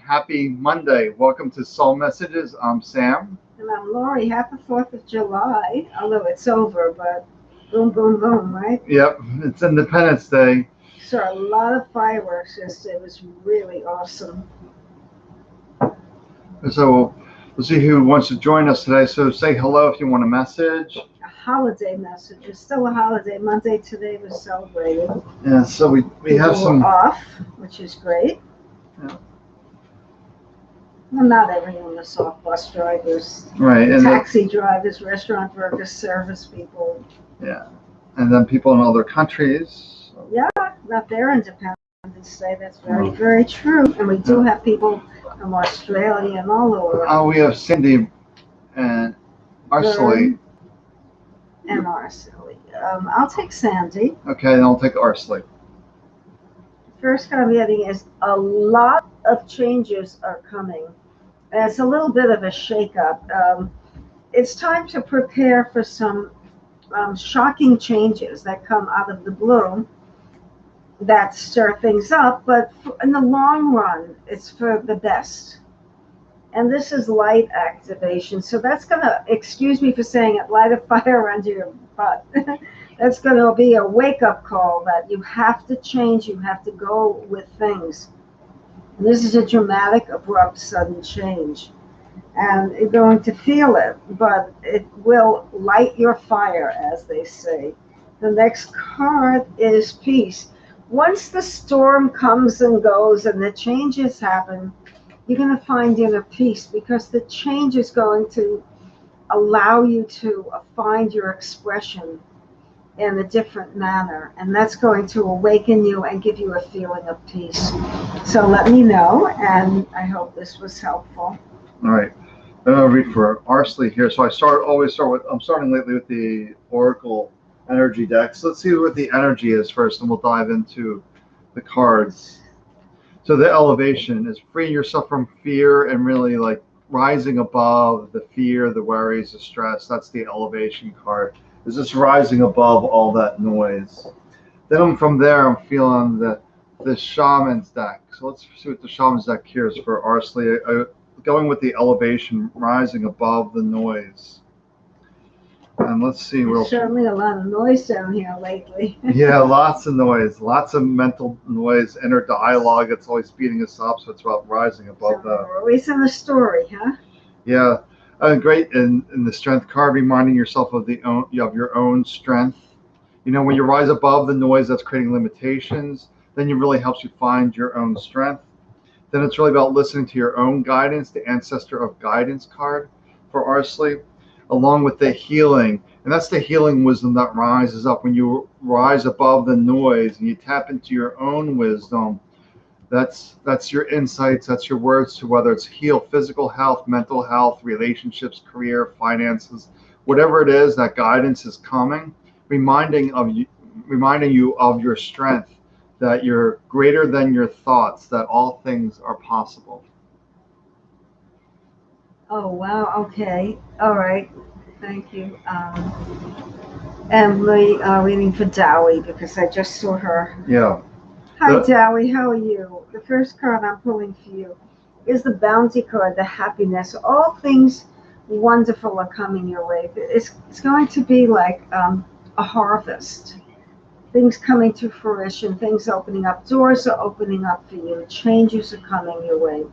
Happy Monday. Welcome to Soul Messages. I'm Sam. And I'm Lori. Happy 4th of July. Although it's over, but boom, boom, boom, right? Yep, it's Independence Day. Saw a lot of fireworks yesterday. It was really awesome. So we'll see who wants to join us today. So say hello if you want a message. A holiday message. It's still a holiday. Monday today was celebrated. Yeah, so we have People were some. off, which is great. Yeah. Well, not everyone was off. Bus drivers, Right, and taxi drivers, restaurant workers, service people. yeah, and then people in other countries. Yeah, not their Independence Day. That's very, very true. And we do have people from Australia and all over. Oh, we have Cindy and Arsley. And Araceli. I'll take Sandy. Okay, then I'll take Arsley. First card I'm getting is a lot of changes are coming. And it's a little bit of a shakeup. It's time to prepare for some shocking changes that come out of the blue that stir things up, but in the long run, it's for the best. And this is light activation. So that's going to, excuse me for saying it, light a fire under your butt. That's going to be a wake-up call that you have to change, you have to go with things. And this is a dramatic, abrupt, sudden change. And you're going to feel it, but it will light your fire, as they say. The next card is peace. Once the storm comes and goes and the changes happen, you're going to find inner peace because the change is going to allow you to find your expression in a different manner, and that's going to awaken you and give you a feeling of peace. So let me know, and I hope this was helpful. All right. Then I'll read for Arsley here. So I'm starting lately with the Oracle energy deck. So let's see what the energy is first, and we'll dive into the cards. So the elevation is freeing yourself from fear and really like rising above the fear, the worries, the stress. That's the elevation card. Is just rising above all that noise. Then from there, I'm feeling the shaman's deck. So let's see what the shaman's deck here is for Arsley. Going with the elevation, rising above the noise. And let's see. There's certainly a lot of noise down here lately. Yeah, lots of noise, lots of mental noise, inner dialogue. It's always speeding us up, so it's about rising above So that. we're always in the story, huh? Yeah, great. In the strength card, reminding yourself of your own strength. You know, when you rise above the noise that's creating limitations, then it really helps you find your own strength. Then it's really about listening to your own guidance, the Ancestor of Guidance card for Arsley, along with the healing. And that's the healing wisdom that rises up. When you rise above the noise and you tap into your own wisdom, that's your insights, that's your words to whether it's heal physical health, mental health, relationships, career, finances, whatever it is, that guidance is coming, reminding you of your strength, that you're greater than your thoughts, that all things are possible. Oh, wow. Okay. All right. Thank you. And we are waiting for Dowie because I just saw her. Yeah. Hi, Dowie. How are you? The first card I'm pulling for you is the bounty card, the happiness. All things wonderful are coming your way. It's going to be like a harvest. Things coming to fruition, things opening up, doors are opening up for you, changes are coming your way.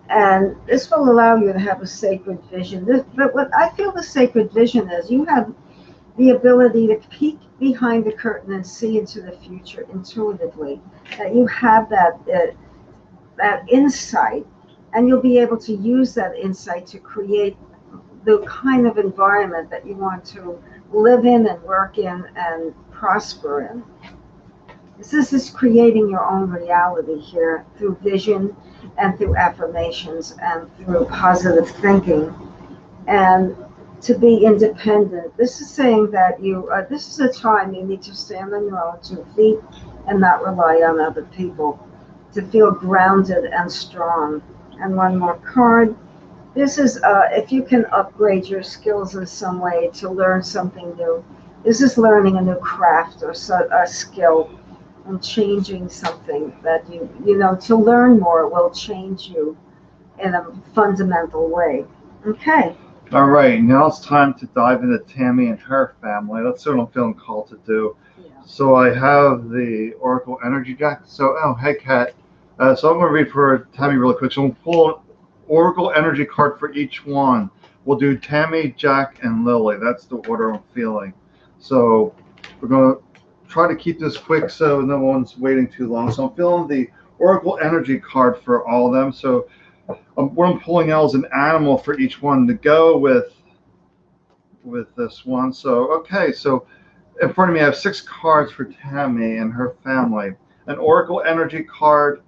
And this will allow you to have a sacred vision. But what I feel the sacred vision is, you have the ability to peek behind the curtain and see into the future intuitively. That you have that insight, and you'll be able to use that insight to create the kind of environment that you want to live in and work in and prosper in. This is creating your own reality here through vision and through affirmations and through positive thinking. And to be independent, this is saying that this is a time you need to stand on your own 2 feet and not rely on other people, to feel grounded and strong. And one more card. This is if you can upgrade your skills in some way to learn something new. This is learning a new craft or a skill. and changing something that you know, to learn more will change you in a fundamental way. Okay. All right, now it's time to dive into Tammy and her family. That's what I'm feeling called to do. Yeah. So I have the Oracle Energy deck. So, oh, hey, Kat. So I'm going to read for Tammy really quick. So we'll pull an Oracle Energy card for each one. We'll do Tammy, Jack, and Lily. That's the order I'm feeling. So we're going to try to keep this quick so no one's waiting too long. So I'm feeling the Oracle Energy card for all of them. So what I'm pulling out is an animal for each one to go with this one. So okay, so in front of me I have 6 cards for Tammy and her family, an Oracle Energy card,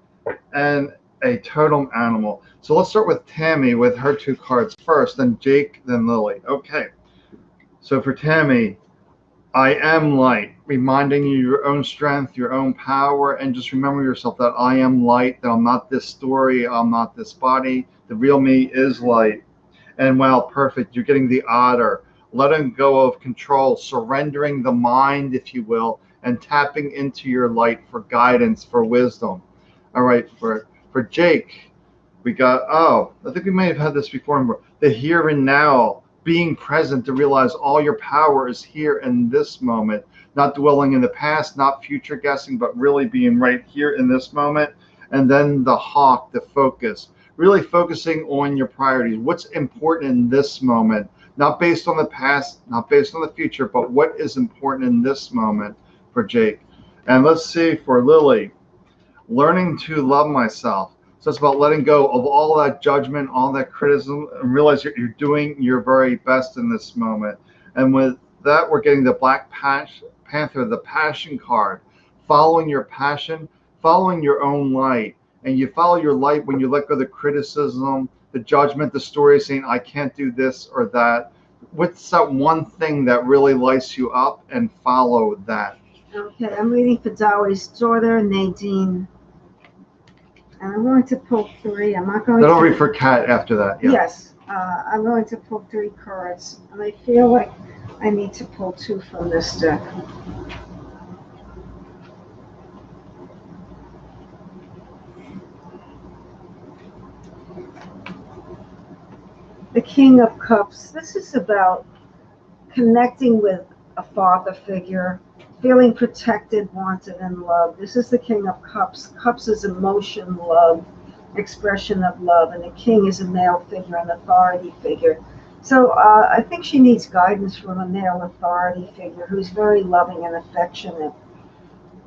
and a totem animal. So let's start with Tammy with her 2 cards first, then Jake, then Lily. Okay. So for Tammy, I am light, reminding you your own strength, your own power, and just remember yourself that I am light, that I'm not this story, I'm not this body. The real me is light. And wow, perfect. You're getting the otter, letting go of control, surrendering the mind, if you will, and tapping into your light for guidance, for wisdom. All right, for Jake, we got, oh, I think we may have had this before. The here and now, being present to realize all your power is here in this moment, not dwelling in the past, not future guessing, but really being right here in this moment. And then the hawk, the focus, really focusing on your priorities. What's important in this moment, not based on the past, not based on the future, but what is important in this moment for Jake. And let's see for Lily, learning to love myself. So it's about letting go of all that judgment, all that criticism, and realize you're doing your very best in this moment. And with that, we're getting the Black Panther, the passion card, following your passion, following your own light. And you follow your light when you let go of the criticism, the judgment, the story saying, I can't do this or that. What's that one thing that really lights you up, and follow that? Okay, I'm reading for Dolly's daughter, Nadine. And I'm going to pull 3. I'm not going That'll to. be for Kat after that. Yeah. Yes, I'm going to pull 3 cards, and I feel like I need to pull 2 from this deck. The King of Cups. This is about connecting with a father figure, feeling protected, wanted, and loved. This is the King of Cups. Cups is emotion, love, expression of love, and the King is a male figure, an authority figure. So I think she needs guidance from a male authority figure who's very loving and affectionate.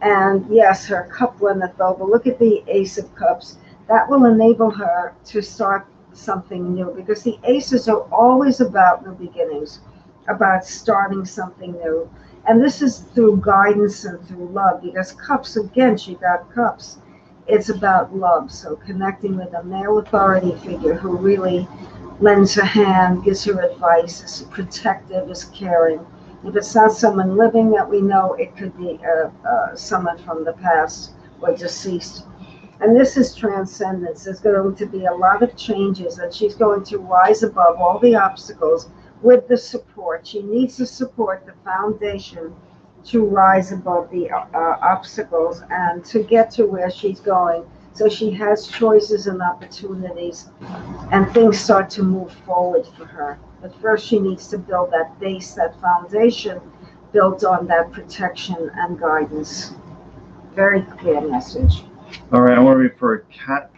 And yes, her cup runneth over. Look at the Ace of Cups. That will enable her to start something new, because the aces are always about new beginnings, about starting something new. And this is through guidance and through love, because cups, again, she got cups. It's about love. So connecting with a male authority figure who really lends a hand, gives her advice, is protective, is caring. If it's not someone living that we know, it could be someone from the past or deceased. And this is transcendence. There's going to be a lot of changes, and she's going to rise above all the obstacles with the support. She needs the support, the foundation, to rise above the obstacles and to get to where she's going. So she has choices and opportunities, and things start to move forward for her. But first, she needs to build that base, that foundation, built on that protection and guidance. Very clear message. All right, I want to read for Kat.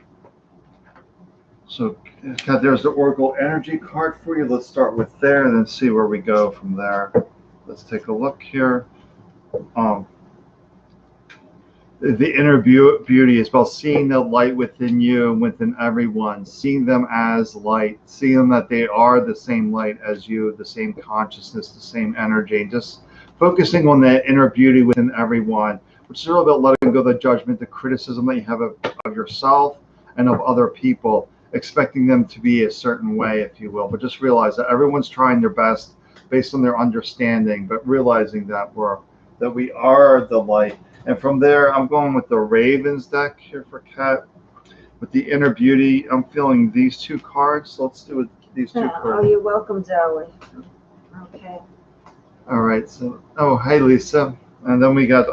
So, Kat, there's the Oracle Energy card for you. Let's start with there and then see where we go from there. Let's take a look here. The inner beauty is about seeing the light within you and within everyone, seeing them as light, seeing them that they are the same light as you, the same consciousness, the same energy, just focusing on that inner beauty within everyone, which is really about letting go of the judgment, the criticism that you have of yourself and of other people, expecting them to be a certain way, if you will. But just realize that everyone's trying their best based on their understanding, but realizing that we are the light. And from there, I'm going with the Ravens deck here for Kat. With the inner beauty, I'm feeling these 2 cards. So let's do these 2 cards. Oh, you're welcome, Dolly. Okay. All right. So, oh, hey, Lisa. And then we got,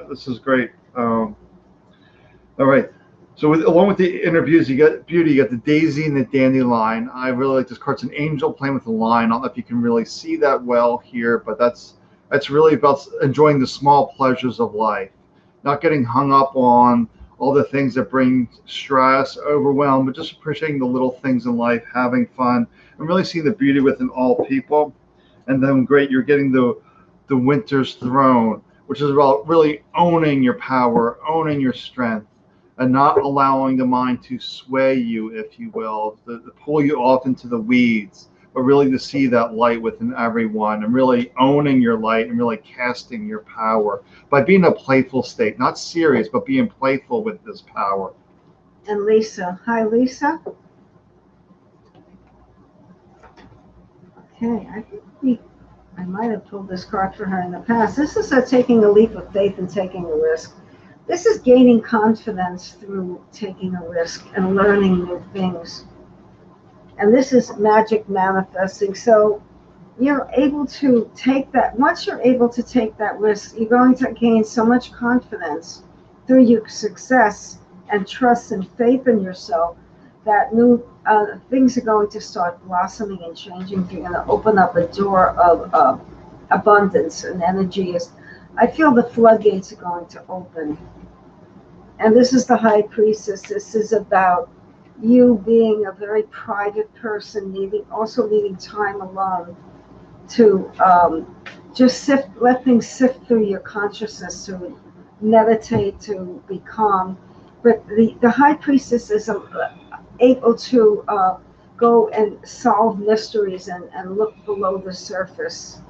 this is great. All right. So along with the interviews, you got beauty, you got the daisy and the dandelion. I really like this card. It's an angel playing with the line. I don't know if you can really see that well here, but that's really about enjoying the small pleasures of life, not getting hung up on all the things that bring stress, overwhelm, but just appreciating the little things in life, having fun, and really seeing the beauty within all people. And then great, you're getting the winter's throne, which is about really owning your power, owning your strength, and not allowing the mind to sway you, if you will, to pull you off into the weeds, but really to see that light within everyone and really owning your light and really casting your power by being a playful state, not serious, but being playful with this power. And Lisa. Hi, Lisa. Okay, I might have pulled this card for her in the past. This is her taking a leap of faith and taking a risk. This is gaining confidence through taking a risk and learning new things. And this is magic manifesting. So you're able to take that. Once you're able to take that risk, you're going to gain so much confidence through your success and trust and faith in yourself that new things are going to start blossoming and changing. You're going to open up a door of abundance and energy. I feel the floodgates are going to open. And this is the High Priestess. This is about you being a very private person, also needing time alone to just let things sift through your consciousness, to meditate, to be calm. But the High Priestess is able to go and solve mysteries and look below the surface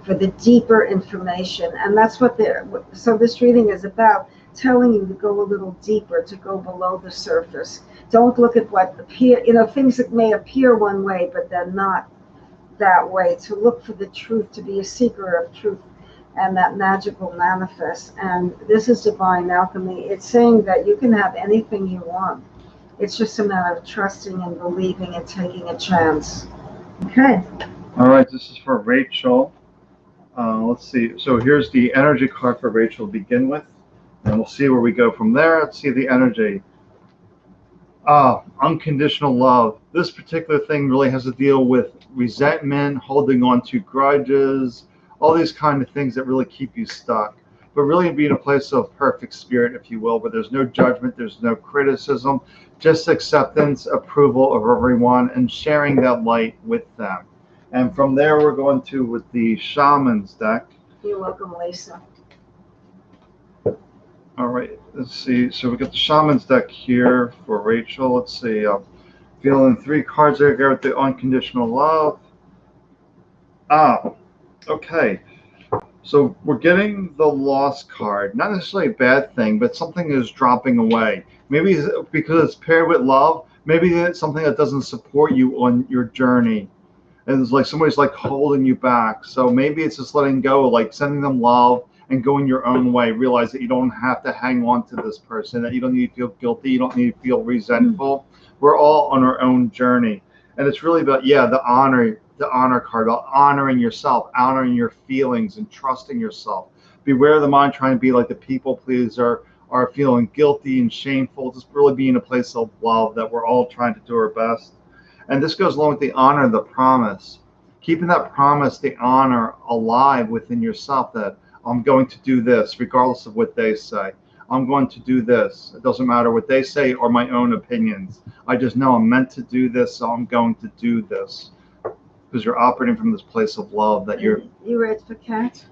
for the deeper information. And that's what so this reading is about, telling you to go a little deeper, to go below the surface. Don't look at what things that may appear one way, but they're not that way, to look for the truth, to be a seeker of truth, and that magic will manifest. And this is divine alchemy. It's saying that you can have anything you want. It's just a matter of trusting and believing and taking a chance. Okay. All right, this is for Rachel. Let's see. So here's the energy card for Rachel to begin with, and we'll see where we go from there. Let's see the energy. Unconditional love. This particular thing really has to deal with resentment, holding on to grudges, all these kind of things that really keep you stuck. But really be in a place of perfect spirit, if you will, where there's no judgment, there's no criticism, just acceptance, approval of everyone, and sharing that light with them. And from there, we're going to with the Shaman's deck. You're welcome, Lisa. All right, let's see. So we got the Shaman's deck here for Rachel. Let's see. Feeling 3 cards there. Go with the unconditional love. Okay. So we're getting the loss card. Not necessarily a bad thing, but something is dropping away. Maybe because it's paired with love. Maybe it's something that doesn't support you on your journey. And it's like somebody's like holding you back. So maybe it's just letting go, like sending them love and going your own way. Realize that you don't have to hang on to this person, that you don't need to feel guilty, you don't need to feel resentful. We're all on our own journey. And it's really about, the honor card, about honoring yourself, honoring your feelings and trusting yourself. Beware of the mind trying to be like the people pleaser, or feeling guilty and shameful. Just really be in a place of love, that we're all trying to do our best. And this goes along with the honor, the promise. Keeping that promise, the honor alive within yourself, that I'm going to do this regardless of what they say. I'm going to do this. It doesn't matter what they say or my own opinions. I just know I'm meant to do this, so I'm going to do this. Because you're operating from this place of love that you're... You read for Kat?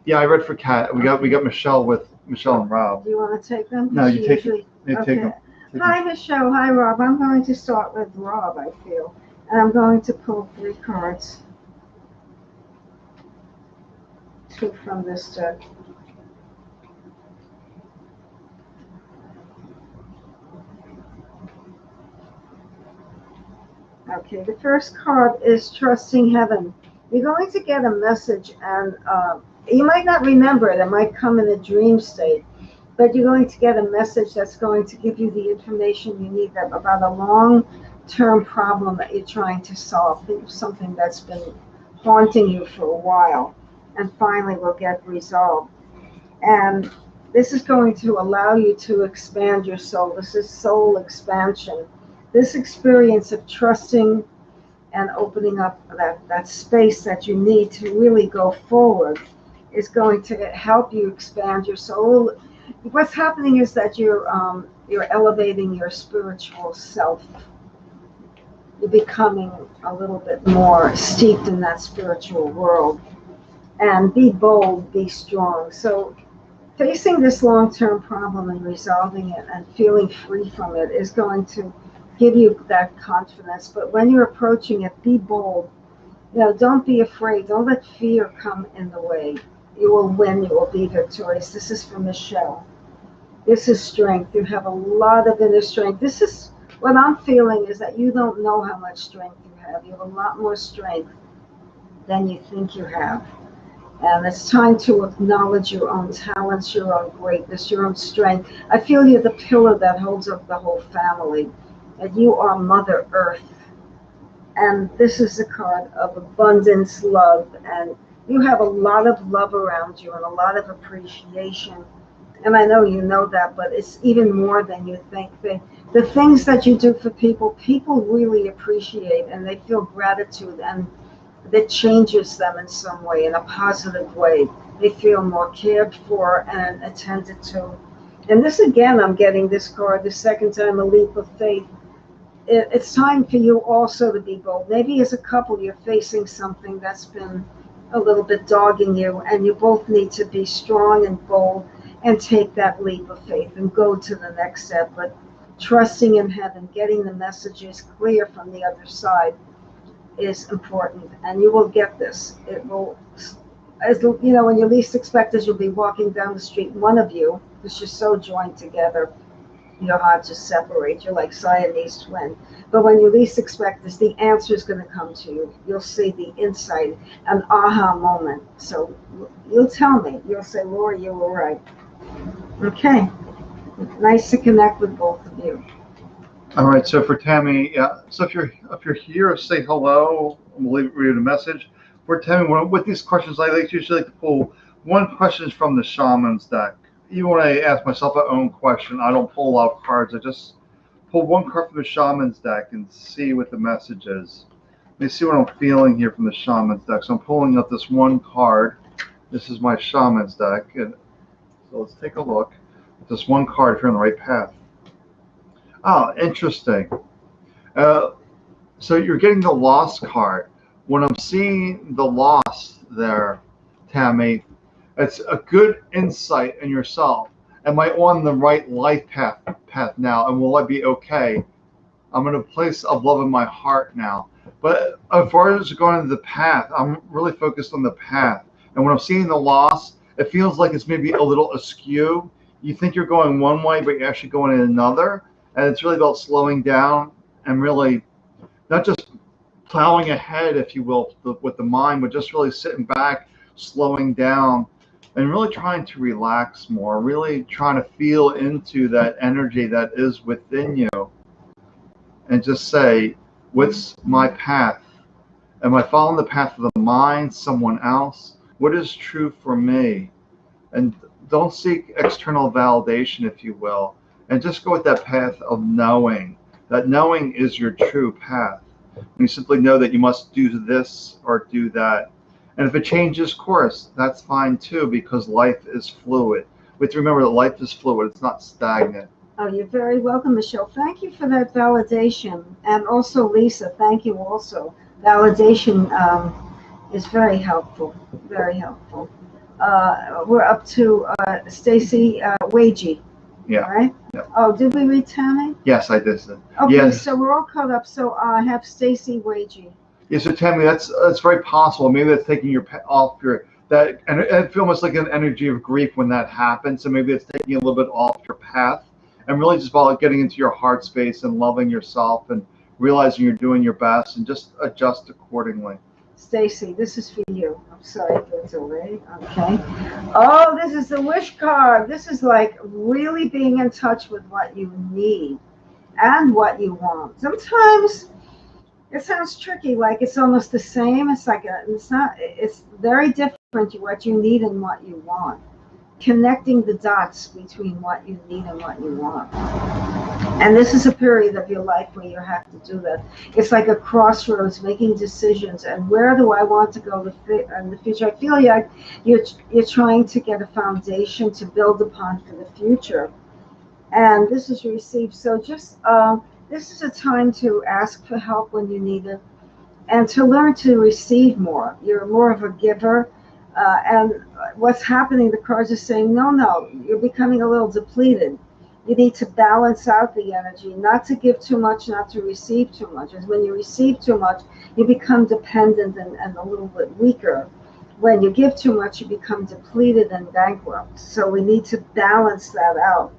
Yeah, I read for Kat. We got Michelle and Rob. Do you want to take them? No, you take them. Take them. Hi, Michelle. Hi, Rob. I'm going to start with Rob, I feel. And I'm going to pull 3 cards. 2 from this deck. Okay, the first card is Trusting Heaven. You're going to get a message, and you might not remember it. It might come in a dream state. But you're going to get a message that's going to give you the information you need about a long-term problem that you're trying to solve. Think of something that's been haunting you for a while and finally will get resolved. And This is going to allow you to expand your soul. This is soul expansion. This experience of trusting and opening up that space that you need to really go forward is going to help you expand your soul. What's happening is that you're elevating your spiritual self. You're becoming a little bit more steeped in that spiritual world. And be bold, be strong. So facing this long-term problem and resolving it and feeling free from it is going to give you that confidence. But when you're approaching it, be bold. Don't be afraid. Don't let fear come in the way. You will win. You will be victorious. This is for Michelle. This is strength. You have a lot of inner strength. This is what I'm feeling, is that you don't know how much strength you have. You have a lot more strength than you think you have. And it's time to acknowledge your own talents, your own greatness, your own strength. I feel you're the pillar that holds up the whole family. And you are Mother Earth. And this is a card of abundance, love. And you have a lot of love around you and a lot of appreciation. And I know you know that, but it's even more than you think. The things that you do for people, people really appreciate, and they feel gratitude, and that changes them in some way, in a positive way. They feel more cared for and attended to. And this, again, I'm getting this card the second time, a leap of faith. It's time for you also to be bold. Maybe as a couple, you're facing something that's been a little bit dogging you, and you both need to be strong and bold and take that leap of faith and go to the next step. But trusting in heaven, getting the messages clear from the other side is important, and you will get this. It will, as when you least expect it, you'll be walking down the street, one of you, because you're so joined together, your hearts just separate. You're like Siamese twin. But when you least expect this, the answer is going to come to you. You'll see the insight, an aha moment. So you'll tell me. You'll say, Laura, you were right. Okay. Nice to connect with both of you. All right, so for Tammy, yeah. So if you're here, say hello. We'll read a message. For Tammy, with these questions, I usually like to pull one question from the Shaman's deck. Even when I ask myself my own question, I don't pull a lot of cards. I just pull one card from the Shaman's deck and see what the message is. Let me see what I'm feeling here from the Shaman's deck. So I'm pulling up this one card. This is my Shaman's deck, and so let's take a look at this one card if you're on the right path. Oh, interesting. So you're getting the lost card. When I'm seeing the lost there, Tammy, it's a good insight in yourself. Am I on the right life path now? And will I be okay? I'm in a place of love in my heart now. But as far as going to the path, I'm really focused on the path. And when I'm seeing the loss, it feels like it's maybe a little askew. You think you're going one way, but you're actually going in another. And it's really about slowing down and really not just plowing ahead, if you will, with the mind, but just really sitting back, slowing down, and really trying to relax more, really trying to feel into that energy that is within you, and just say, what's my path? Am I following the path of the mind, someone else? What is true for me? And don't seek external validation, if you will, and just go with that path of knowing. That knowing is your true path. You simply know that you must do this or do that. And if it changes course, that's fine too, because life is fluid. We have to remember that life is fluid, it's not stagnant. Oh, you're very welcome, Michelle. Thank you for that validation. And also, Lisa, thank you also. Validation is very helpful, very helpful. We're up to Stacy Wagey. Yeah. All right? Yep. Oh, did we read Tammy? Yes, I did. Okay, yes. So we're all caught up. So I have Stacy Wagey. Yeah, so Tammy, that's very possible. Maybe that's taking your off your that, and it feels almost like an energy of grief when that happens. So maybe it's taking you a little bit off your path, and really just about getting into your heart space and loving yourself and realizing you're doing your best and just adjust accordingly. Stacy, this is for you. I'm sorry for the delay. Okay. Oh, this is the wish card. This is like really being in touch with what you need and what you want. Sometimes it sounds tricky, like it's almost the same. It's like it's not. It's very different what you need and what you want. connecting the dots between what you need and what you want. And this is a period of your life where you have to do that. It's like a crossroads, making decisions. And where do I want to go in the future? I feel like you're trying to get a foundation to build upon for the future. And this is received. So just this is a time to ask for help when you need it, and to learn to receive more. You're more of a giver. And what's happening, the cards are saying, no, you're becoming a little depleted. You need to balance out the energy, not to give too much, not to receive too much. As when you receive too much, you become dependent and a little bit weaker. When you give too much, you become depleted and bankrupt. So we need to balance that out.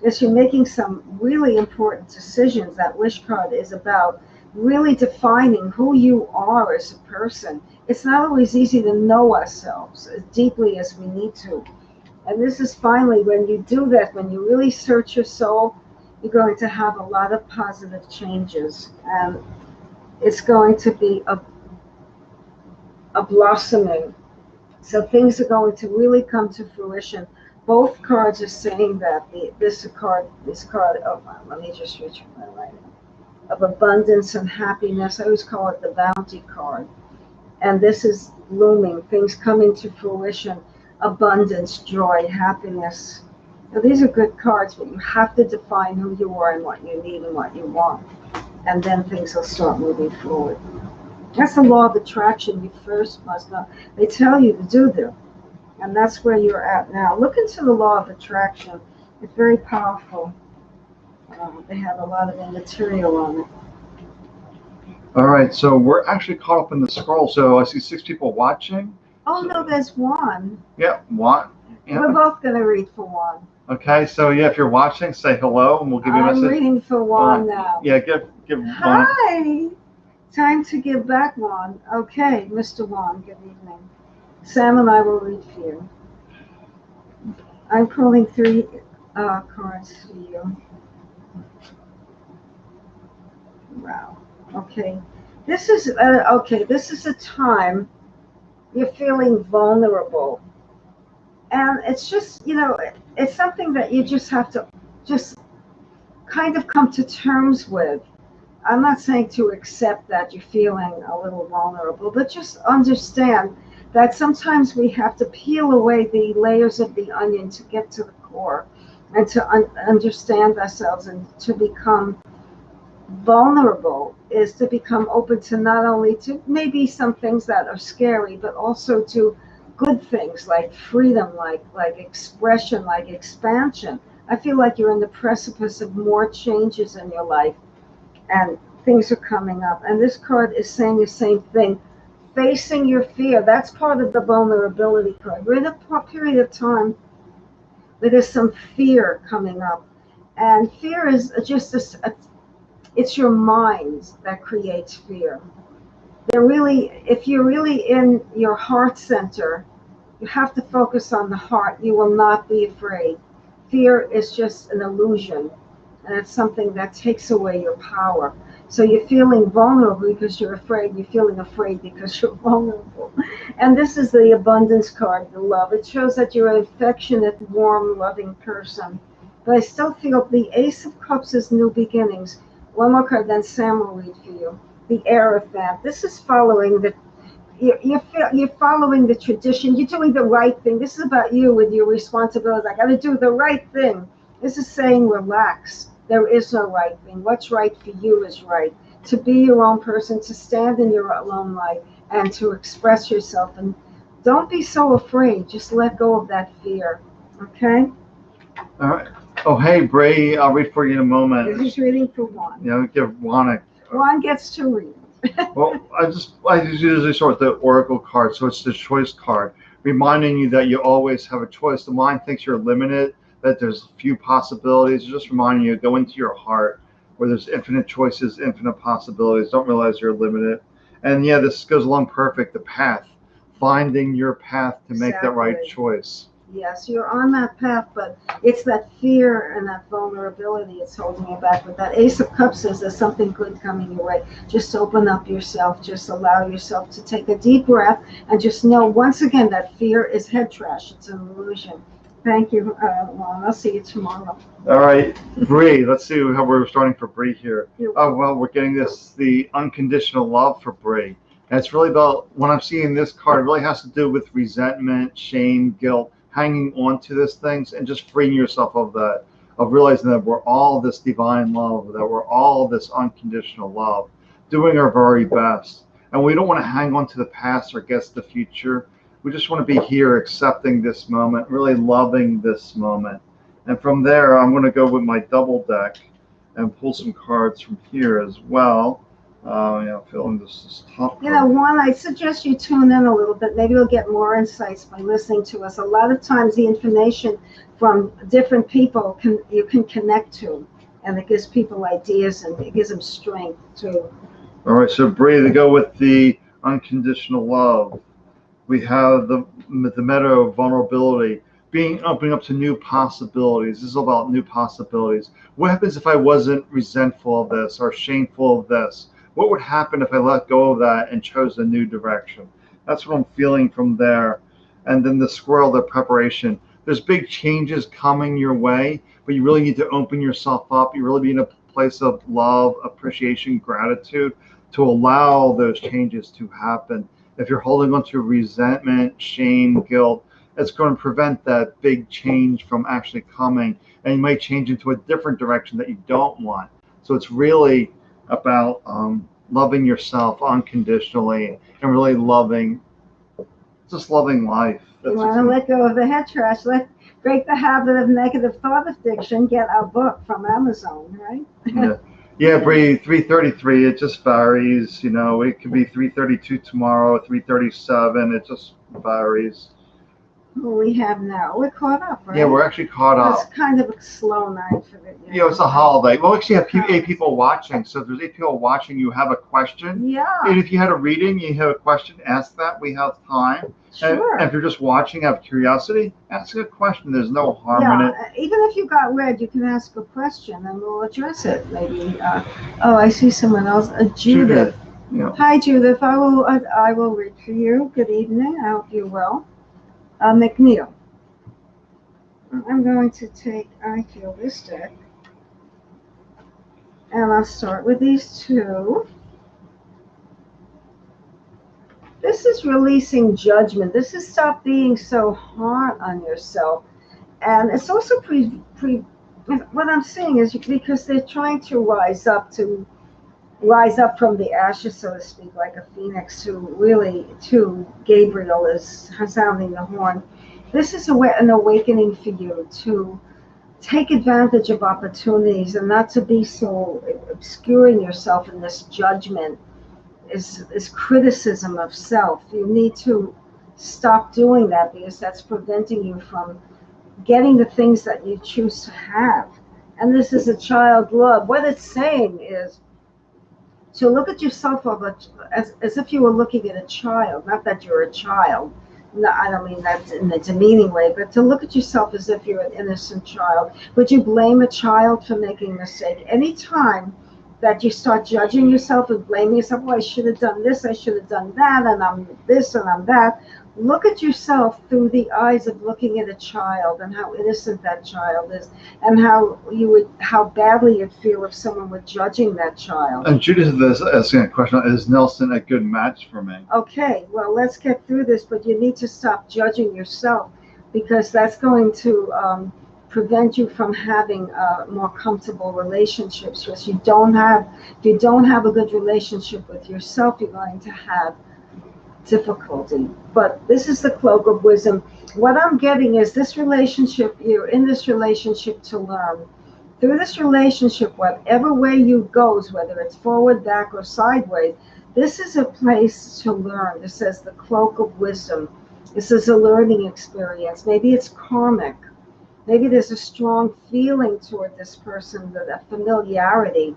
As you're making some really important decisions, that wish card is about really defining who you are as a person. It's not always easy to know ourselves as deeply as we need to. And this is finally, when you do that, when you really search your soul, you're going to have a lot of positive changes. And it's going to be a blossoming. So things are going to really come to fruition. Both cards are saying that. This card, let me just reach my right, of abundance and happiness. I always call it the bounty card. And this is looming, things coming to fruition, abundance, joy, happiness. Now, these are good cards, but you have to define who you are and what you need and what you want. And then things will start moving forward. That's the law of attraction. You first must know. They tell you to do them. And that's where you're at now. Look into the law of attraction. It's very powerful. They have a lot of material on it. All right, so we're actually caught up in the scroll. So I see 6 people watching. Oh, no, there's one. Yeah, Juan. Yeah. We're both going to read for Juan. Okay, so yeah, if you're watching, say hello, and we'll give you a message. I'm reading for Juan now. Yeah, give Juan. Hi. Time to give back, Juan. Okay, Mr. Juan, good evening. Sam and I will read for you. I'm pulling 3 cards for you. Wow. Okay. This is a time you're feeling vulnerable. And it's just, it's something that you just have to just kind of come to terms with. I'm not saying to accept that you're feeling a little vulnerable, but just understand that sometimes we have to peel away the layers of the onion to get to the core and to understand ourselves, and to become vulnerable is to become open to not only to maybe some things that are scary, but also to good things like freedom, like expression, like expansion. I feel like you're in the precipice of more changes in your life, and things are coming up. And this card is saying the same thing. Facing your fear, that's part of the vulnerability card. We're in a period of time where there's some fear coming up. And fear is just it's your mind that creates fear. If you're really in your heart center, you have to focus on the heart. You will not be afraid. Fear is just an illusion, and it's something that takes away your power. So you're feeling vulnerable because you're afraid. You're feeling afraid because you're vulnerable. And this is the abundance card, the love. It shows that you're an affectionate, warm, loving person. But I still feel the Ace of Cups is new beginnings. One more card, then Sam will read for you. The Hierophant. This is following you're following the tradition. You're doing the right thing. This is about you with your responsibilities. I got to do the right thing. This is saying relax. There is no right thing. What's right for you is right. To be your own person, to stand in your own light, and to express yourself. And don't be so afraid. Just let go of that fear. Okay? All right. Oh, hey, Bray. I'll read for you in a moment. This is reading for Juan. Give Juan Juan gets to read. Well, I usually sort the Oracle card, so it's the choice card, reminding you that you always have a choice. The mind thinks you're limited, that there's few possibilities. Just reminding you, go into your heart where there's infinite choices, infinite possibilities. Don't realize you're limited. And yeah, this goes along perfect. The path, finding your path to make that right choice. Yes, you're on that path, but it's that fear and that vulnerability it's holding you back. But that Ace of Cups says there's something good coming your way. Just open up yourself. Just allow yourself to take a deep breath and just know, once again, that fear is head trash. It's an illusion. Thank you, Lon. I'll see you tomorrow. All right, Bree. Let's see how we're starting for Bree here. You- Oh well, we're getting the unconditional love for Bree. And it's really about what I'm seeing this card. It really has to do with resentment, shame, guilt, hanging on to these things, and just freeing yourself of that, of realizing that we're all this divine love, that we're all this unconditional love, doing our very best, and we don't want to hang on to the past or guess the future. We just want to be here, accepting this moment, really loving this moment. And from there, I'm going to go with my double deck and pull some cards from here as well. Feeling this is tough. Juan, I suggest you tune in a little bit. Maybe you'll get more insights by listening to us. A lot of times, the information from different people you can connect to, and it gives people ideas and it gives them strength too. All right, so Bree, to go with the unconditional love, we have the meta of vulnerability, opening up to new possibilities. This is about new possibilities. What happens if I wasn't resentful of this or shameful of this? What would happen if I let go of that and chose a new direction? That's what I'm feeling from there. And then the squirrel, the preparation. There's big changes coming your way, but you really need to open yourself up. You really be in a place of love, appreciation, gratitude to allow those changes to happen. If you're holding on to resentment, shame, guilt, it's going to prevent that big change from actually coming, and you might change into a different direction that you don't want. So it's really about loving yourself unconditionally and really just loving life. You want to let go of the head trash. Break the habit of negative thought addiction. Get our book from Amazon, right? Yeah. Yeah, Bree, 3:33. It just varies. It could be 3:32 tomorrow, 3:37. It just varies. What we have now. We're caught up, right? Yeah, we're actually caught up. It's kind of a slow night for the. It's a holiday. We'll actually have 8 people watching. So if there's 8 people watching, you have a question. Yeah. And if you had a reading, you have a question, ask that. We have time. Sure. And if you're just watching out of curiosity, ask a question. There's no harm in it. Even if you got read, you can ask a question and we'll address it. Maybe. I see someone else. Judith. Yeah. Hi, Judith. I will read for you. Good evening. I hope you're well. McNeil. I'm going to take, I feel, this deck. And I'll start with these two. This is releasing judgment. This is stop being so hard on yourself. And it's also what I'm saying is because they're trying to rise up from the ashes, so to speak, like a phoenix, to Gabriel is sounding the horn. This is an awakening for you to take advantage of opportunities and not to be so obscuring yourself in this judgment, is criticism of self. You need to stop doing that because that's preventing you from getting the things that you choose to have. And this is a child love. What it's saying is to look at yourself as if you were looking at a child, not that you're a child. No, I don't mean that in a demeaning way, but to look at yourself as if you're an innocent child. Would you blame a child for making a mistake? Anytime that you start judging yourself and blaming yourself, I should have done this, I should have done that, and I'm this and I'm that. Look at yourself through the eyes of looking at a child and how innocent that child is, and how badly you'd feel if someone were judging that child. And Judith is asking a question: is Nelson a good match for me? Okay, well, let's get through this, but you need to stop judging yourself because that's going to prevent you from having more comfortable relationships. Because if you don't have a good relationship with yourself, you're going to have difficulty. But this is the cloak of wisdom. What I'm getting is you're in this relationship to learn. Through this relationship, whatever way you goes, whether it's forward, back, or sideways, this is a place to learn. This says the cloak of wisdom. This is a learning experience. Maybe it's karmic. Maybe there's a strong feeling toward this person, a familiarity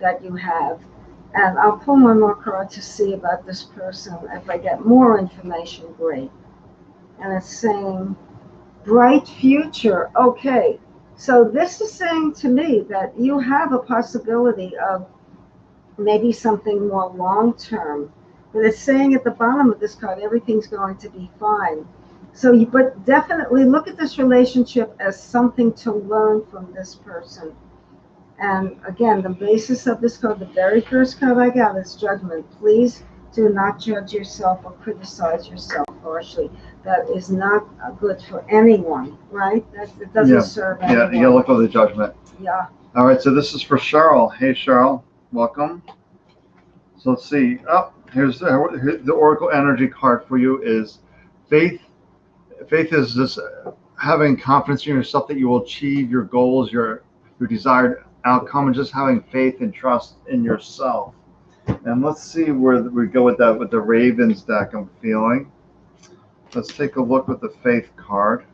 that you have. And I'll pull one more card to see about this person. If I get more information, great. And it's saying, bright future. Okay, so this is saying to me that you have a possibility of maybe something more long-term. But it's saying at the bottom of this card, everything's going to be fine. So, but definitely look at this relationship as something to learn from this person. And again, the basis of this card, the very first card I got is judgment. Please do not judge yourself or criticize yourself harshly. That is not good for anyone, right? That doesn't serve anyone. Yeah, you gotta look for the judgment. Yeah. All right, so this is for Cheryl. Hey, Cheryl, welcome. So let's see. Oh, here's the Oracle energy card for you is faith. Faith is this having confidence in yourself that you will achieve your goals, your desired outcome, and just having faith and trust in yourself. And let's see where we go with that with the Ravens deck. I'm feeling. Let's take a look with the Faith card.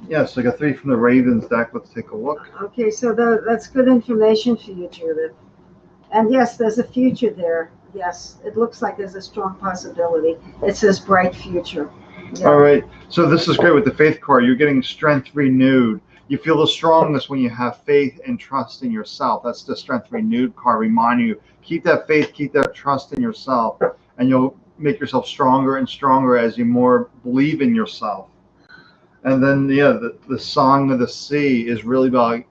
Yeah, so I got 3 from the Ravens deck. Let's take a look. Okay, so that's good information for you, Judith. And yes, there's a future there. Yes, it looks like there's a strong possibility. It says bright future. Yeah. All right, so this is great with the Faith card. You're getting strength renewed. You feel the strongest when you have faith and trust in yourself. That's the strength renewed card reminding you, keep that faith, keep that trust in yourself, and you'll make yourself stronger and stronger as you more believe in yourself. And then, yeah, the Song of the Sea is really about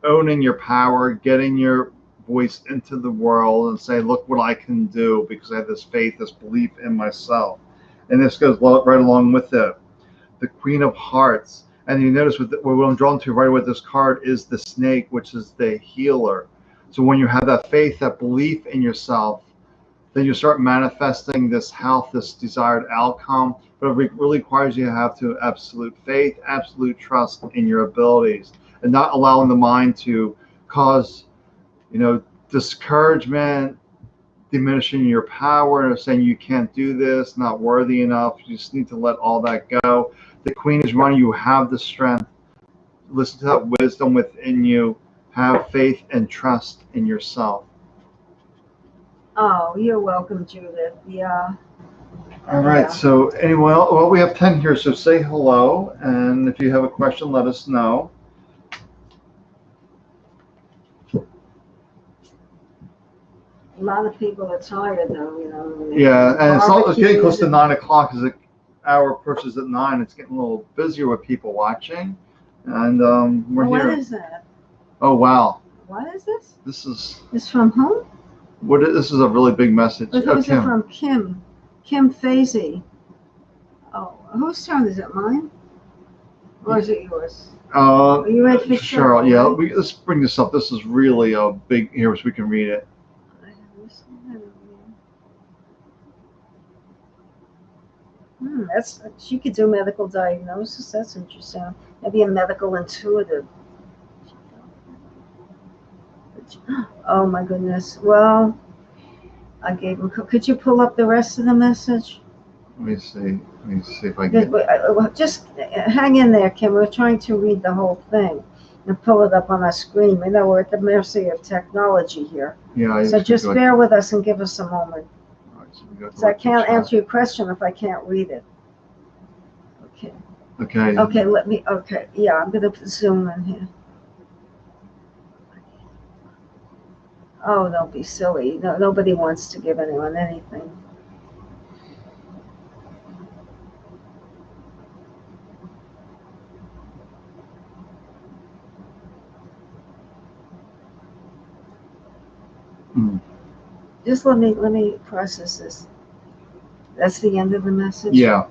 owning your power, getting your voice into the world and say, look what I can do because I have this faith, this belief in myself. And this goes right along with it. The Queen of Hearts. And you notice what I'm drawn to right with this card is the snake, which is the healer. So when you have that faith, that belief in yourself, then you start manifesting this health, this desired outcome. But it really requires you to have absolute faith, absolute trust in your abilities, and not allowing the mind to cause, discouragement, diminishing your power, and saying you can't do this, not worthy enough. You just need to let all that go. The Queen is running. You have the strength. Listen to that wisdom within you. Have faith and trust in yourself. Oh, you're welcome, Judith. Yeah. All right. So anyway, well, we have 10 here. So say hello, and if you have a question, let us know. A lot of people are tired though, Yeah, and it's getting close to 9 o'clock. As the hour approaches at 9, it's getting a little busier with people watching, and we're here. What is that? Oh wow. What is this? This is. It's from whom? This is a really big message. But who's it from? Kim Fazy. Oh, whose turn is it? Mine? Or is it yours? Are you ready for Cheryl? Yeah. Let's bring this up. This is really a big here, so we can read it. She could do medical diagnosis. That's interesting. Maybe a medical intuitive. Oh my goodness. Well, I gave him. Could you pull up the rest of the message? Let me see if I can. Just hang in there, Kim. We're trying to read the whole thing and pull it up on our screen. We know we're at the mercy of technology here. Yeah. So just bear with us and give us a moment. All right, so I can't answer your question if I can't read it. Okay. Okay. Okay. Okay. Yeah, I'm gonna zoom in here. Oh, don't be silly. No, nobody wants to give anyone anything. Just let me process this. That's the end of the message? Yeah.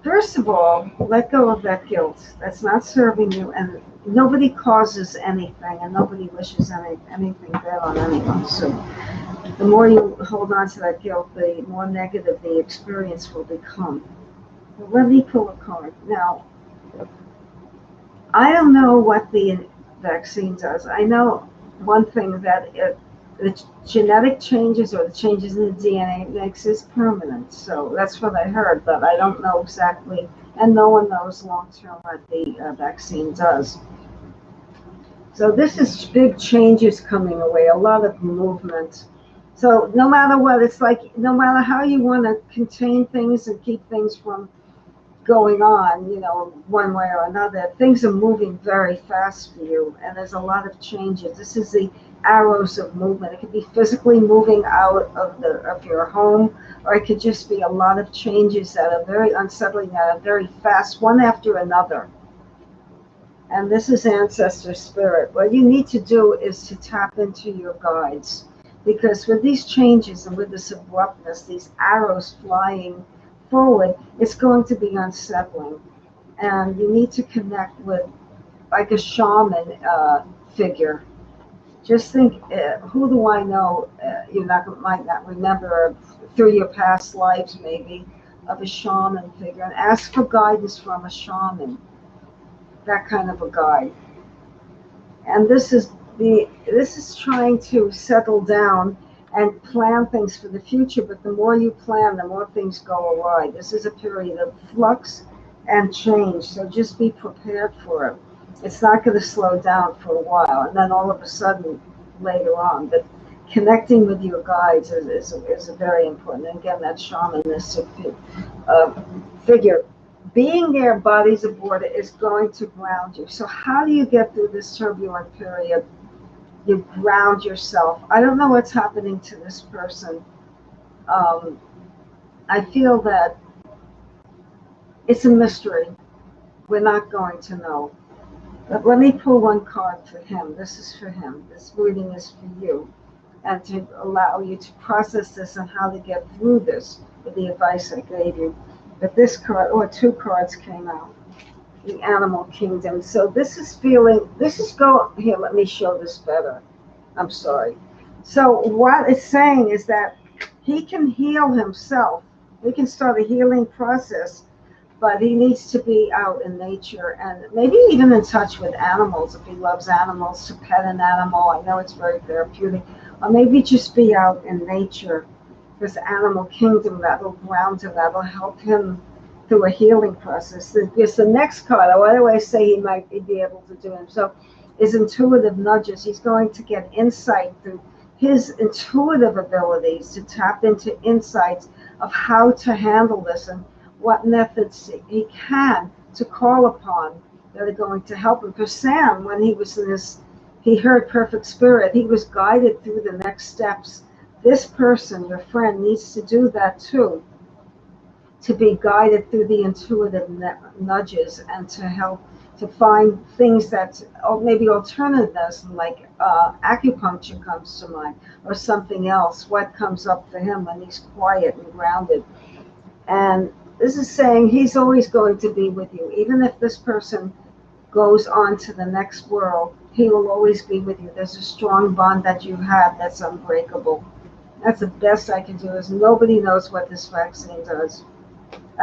First of all, let go of that guilt. That's not serving you, and nobody causes anything, and nobody wishes anything bad on anyone. So the more you hold on to that guilt, the more negative the experience will become. Well, let me pull a card. Now, I don't know what the vaccine does. I know one thing, that the genetic changes or the changes in the DNA makes it permanent. So that's what I heard, but I don't know exactly, and no one knows long term what the vaccine does. So this is big changes coming away, a lot of movement. So no matter what, it's like no matter how you want to contain things and keep things from going on, one way or another. Things are moving very fast for you, and there's a lot of changes. This is the arrows of movement. It could be physically moving out of your home, or it could just be a lot of changes that are very unsettling, that are very fast, one after another. And this is ancestor spirit. What you need to do is to tap into your guides, because with these changes and with this abruptness, these arrows flying forward, it's going to be unsettling. And you need to connect with like a shaman figure. Just think, who do I know? Might not remember through your past lives, maybe, of a shaman figure, and ask for guidance from a shaman. That kind of a guide. And this is trying to settle down and plan things for the future, but the more you plan, the more things go awry. This is a period of flux and change, so just be prepared for it. It's not going to slow down for a while, and then all of a sudden later on. But connecting with your guides is very important. And again, that shamanistic figure. Being there, bodies aboard, is going to ground you. So how do you get through this turbulent period? You ground yourself. I don't know what's happening to this person. I feel that it's a mystery. We're not going to know. But let me pull one card for him. This is for him. This reading is for you. And to allow you to process this and how to get through this with the advice I gave you. But this card, or two cards came out. The animal kingdom. So this is here, let me show this better. I'm sorry. So what it's saying is that he can heal himself. He can start a healing process, but he needs to be out in nature and maybe even in touch with animals if he loves animals, to pet an animal. I know it's very therapeutic. Or maybe just be out in nature. This animal kingdom that will ground him, that will help him through a healing process. Because the next card, I always say he might be able to do himself, is intuitive nudges. He's going to get insight through his intuitive abilities to tap into insights of how to handle this and what methods he can to call upon that are going to help him. Because Sam, when he was in this, he heard perfect spirit, he was guided through the next steps. This person, your friend, needs to do that too, to be guided through the intuitive nudges and to help to find things that, or maybe alternatives, like acupuncture comes to mind, or something else, what comes up for him when he's quiet and grounded. And this is saying he's always going to be with you. Even if this person goes on to the next world, he will always be with you. There's a strong bond that you have that's unbreakable. That's the best I can do, is nobody knows what this vaccine does.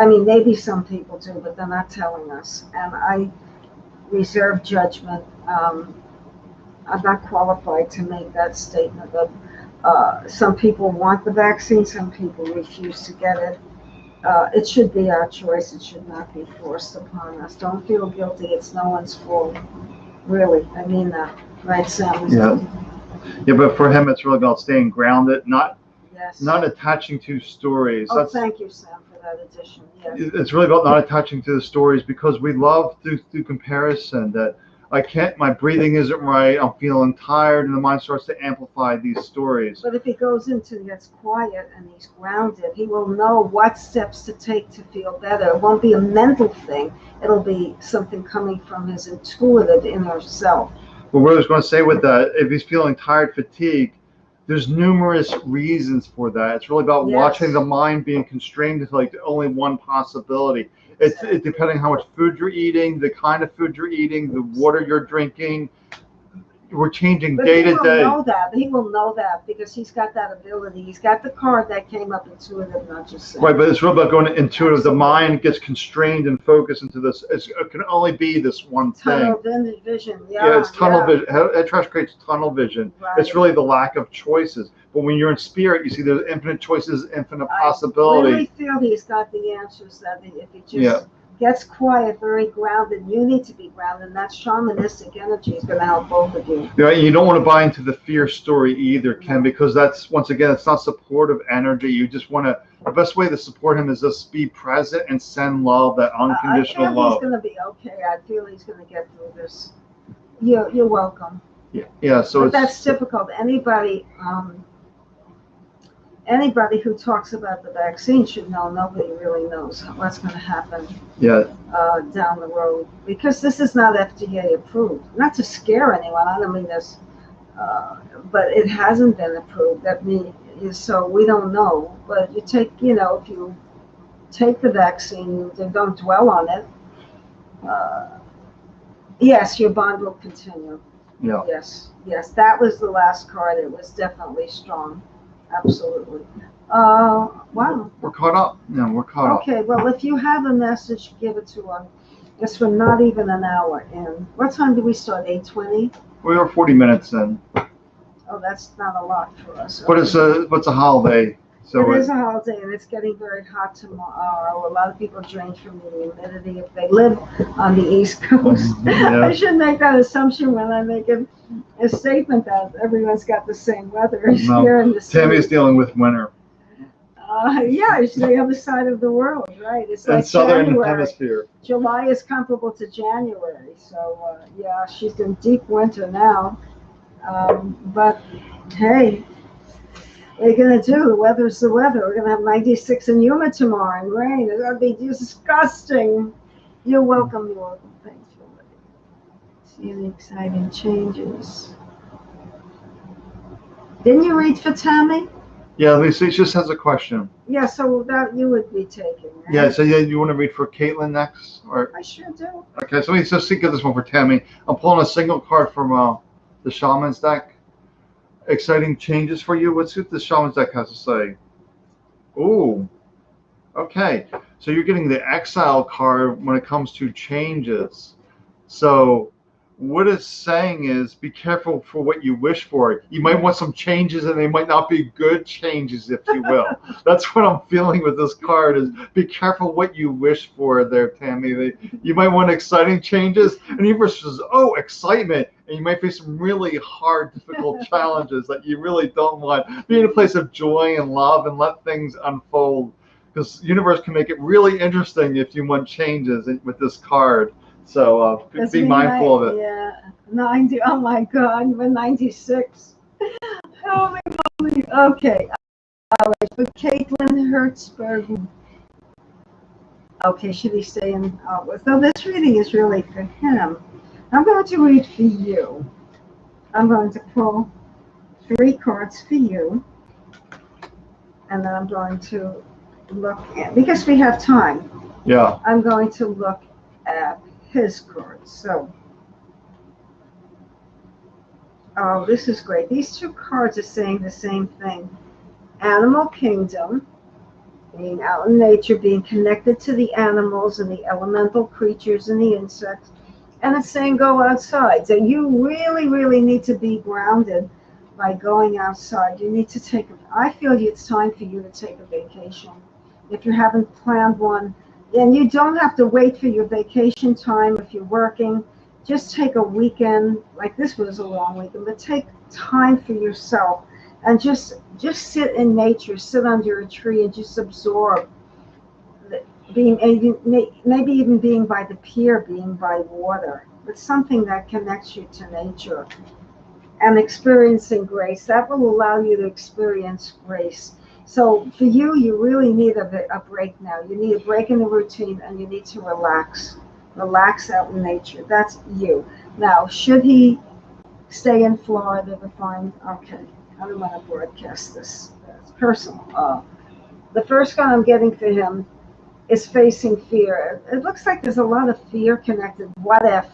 I mean, maybe some people do, but they're not telling us. And I reserve judgment. I'm not qualified to make that statement. But some people want the vaccine, some people refuse to get it. It should be our choice. It should not be forced upon us. Don't feel guilty. It's no one's fault. Really, I mean that. Right, Sam? Yeah. Yeah, but for him, it's really about staying grounded, not Yes. not attaching to stories. Oh, thank you, Sam, for that addition. Yes. It's really about not attaching to the stories, because we love through comparison that my breathing isn't right, I'm feeling tired, and the mind starts to amplify these stories. But if he goes into gets quiet and he's grounded, he will know what steps to take to feel better. It won't be a mental thing. It'll be something coming from his intuitive inner self. But what I was going to say with that, if he's feeling tired, fatigued, there's numerous reasons for that. It's really about watching the mind being constrained to like only one possibility. It's depending how much food you're eating, the kind of food you're eating, the water you're drinking. We're changing day to day. He will know that because he's got that ability. He's got the card that came up intuitive, not just saying. Right, but it's really about going to intuitive. The mind gets constrained and focused into this. It can only be this one thing. Tunnel vision. Yeah, it's tunnel vision. Head trash creates tunnel vision. Right. It's really the lack of choices. But when you're in spirit, you see there's infinite choices, infinite possibilities. I really feel he's got the answers that if he just gets quiet, very grounded. You need to be grounded, and that shamanistic energy is going to help both of you. Yeah, you don't want to buy into the fear story either, Ken, because that's, once again, it's not supportive energy. You just want to, the best way to support him is just be present and send love, that unconditional I feel love. he's going to be okay. I feel he's going to get through this. You're welcome. Yeah, so but that's difficult. Anybody who talks about the vaccine should know nobody really knows what's going to happen down the road, because this is not FDA approved. Not to scare anyone, I don't mean this, but it hasn't been approved. That means, so we don't know. But you take, if you take the vaccine, you don't dwell on it. Yes, your bond will continue. Yeah. Yes, that was the last card. It was definitely strong. Absolutely. Wow. We're caught up. Yeah, we're caught up. Okay, well, if you have a message, give it to us. It's for not even an hour in. What time do we start? 8:20? We were 40 minutes in. Oh, that's not a lot for us. But it's a holiday. So it is a holiday, and it's getting very hot tomorrow. A lot of people drained from the humidity if they live on the East Coast. Yeah. I shouldn't make that assumption when I make a statement that everyone's got the same weather here in the city. Tammy's dealing with winter. Yeah, it's the other side of the world, right? It's like southern January. hemisphere. July is comparable to January, so yeah, she's in deep winter now. But hey, what are you gonna do? The weather's the weather. We're gonna have 96 and humid tomorrow and rain. It's gonna be disgusting. You're welcome. You're welcome. Thanks for seeing exciting changes. Didn't you read for Tammy? Yeah, Lisa just has a question. Yeah, so that you would be taking, right? Yeah, so you want to read for Caitlin next? Or I sure do. okay, so let's just get this one for Tammy. I'm pulling a single card from the Shaman's deck. Exciting changes for you. Let's see what the Shaman's deck has to say. Ooh, okay. So you're getting the Exile card when it comes to changes. So what it's saying is be careful for what you wish for. You might want some changes, and they might not be good changes, if you will. That's what I'm feeling with this card, is be careful what you wish for there, Tammy. You might want exciting changes, and the universe says, oh, excitement. And you might face some really hard, difficult challenges that you really don't want. Be in a place of joy and love and let things unfold. Because the universe can make it really interesting if you want changes with this card. So be mindful of it. Yeah, 90. Oh my God, we're 96. Holy moly. Okay. All right. For Caitlin Hertzberg. Okay, should he stay in? So this reading is really for him. I'm going to read for you. I'm going to pull 3 cards for you. And then I'm going to look at, because we have time. Yeah. I'm going to look at his cards. So, oh, this is great. These 2 cards are saying the same thing. Animal kingdom, being out in nature, being connected to the animals and the elemental creatures and the insects. And it's saying go outside. So you really, really need to be grounded by going outside. You need to I feel it's time for you to take a vacation. If you haven't planned one, and you don't have to wait for your vacation time if you're working. Just take a weekend, like this was a long weekend, but take time for yourself and just sit in nature, sit under a tree and just absorb. Maybe even being by the pier, being by water. It's something that connects you to nature. And experiencing grace, that will allow you to experience grace. So for you, you really need a break now. You need a break in the routine, and you need to relax. Relax out in nature. That's you. Now, should he stay in Florida to find, okay, I don't want to broadcast this. It's personal. The first one I'm getting for him is facing fear. It looks like there's a lot of fear connected. What if?